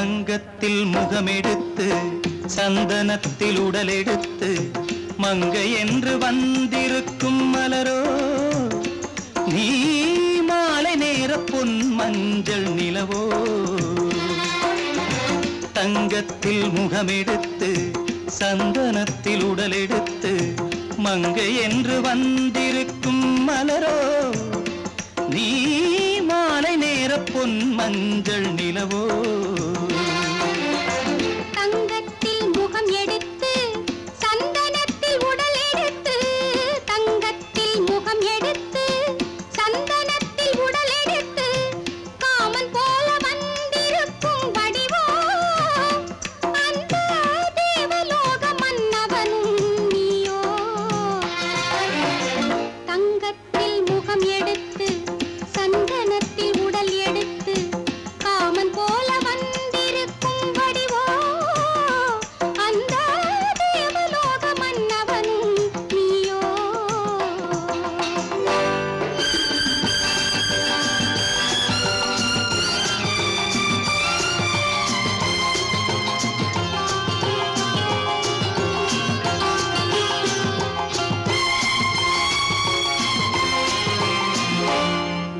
தங்கத்தில் முகமெடுத்து சந்தனத்தில் உடலெடுத்து மங்கை என்று வந்திருக்கும் மலரோ நீ மாலை நேர பொன் மஞ்சள் நிலவோ தங்கத்தில் முகமெடுத்து சந்தனத்தில் உடலெடுத்து மங்கை என்று வந்திருக்கும் மலரோ நீ மாலை நேர பொன் மஞ்சள் நிலவோ தங்கத்தில் முகம் எடுத்து சந்தனத்தில் உடல் எடுத்து தங்கத்தில் முகம் எடுத்து சந்தனத்தில் உடல் எடுத்து காமன் போல வந்திருக்கும் வடிவோ அந்த தேவலோக மன்னவனும் நீயோ தங்கத்தில் முகம் எடுத்து சந்தனத்தில் உடல் எடுத்து காமன் போல வந்திருக்கும் வடிவோ அந்த தேவலோக மன்னவனும் நீயோ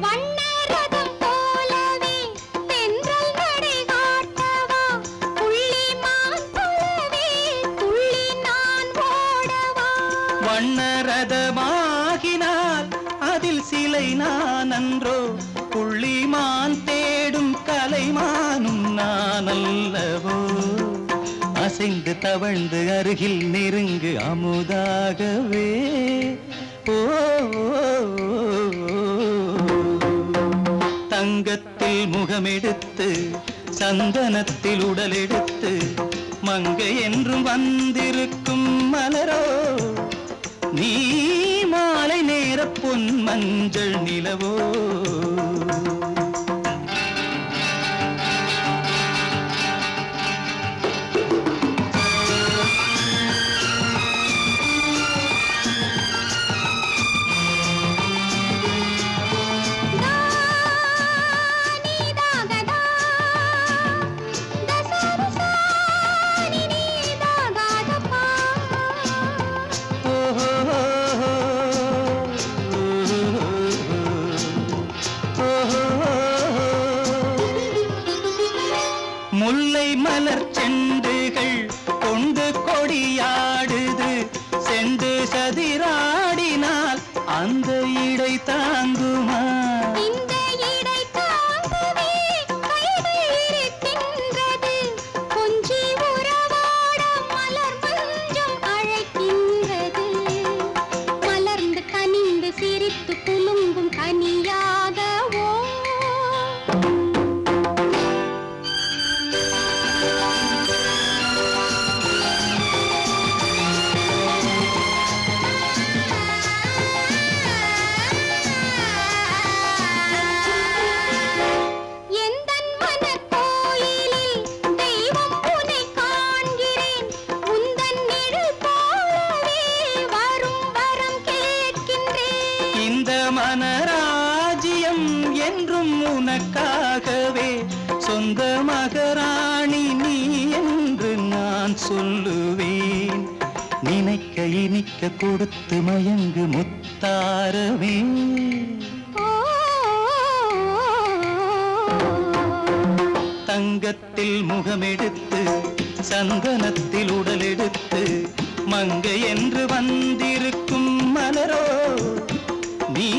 வண்ணரதம் போலவே தென்றல் நடை காட்டவா புள்ளிமான் போலவே துள்ளி நான் ஓடவா வண்ணரதமாகினால் அதில் சிலை நான் அன்றோ புள்ளிமான் தேடும் கலைமானும் நான் அல்லவோ அசைந்து தவழ்ந்து அருகில் நெருங்கு அமுதாகவே ஓ தங்கத்தில் முகமெடுத்து சந்தனத்தில் உடலெடுத்து மங்கை என்றும் வந்திருக்கும் மலரோ நீ மாலை நேர பொன் மஞ்சள் நிலவோ முல்லை மலர் செண்டுகள் கொண்டு கொடியாடுது செண்டு சதிராடினால் அந்த இடை தாங்குமா இந்த இடை தாங்கவே கைகள் இருக்கின்றது கொஞ்சி உறவாட மலர் மஞ்சம் அழைக்கின்றது மலர்ந்து கனிந்து சிரித்து குலுங்கும் கனியாகவோ எந்தன் மனக்கோயிலில் தெய்வம் உன்னை காண்கிறேன் உந்தன் நிழல் போலவே வரும் வரம் கேட்கின்றேன் இந்த மனராஜ்யம் என்றும் உனக்காகவே சொந்த மகராணி நீ என்று நான் சொல்லுவேன் நினைக்க இனிக்க கொடுத்து மயங்கு முத்தாரவே தங்கத்தில் முகமெடுத்து சந்தனத்தில் உடலெடுத்து மங்கை என்று வந்திருக்கும் மலரோ நீ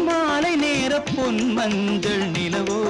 மாலை நேர பொன் மஞ்சள் நிலவோ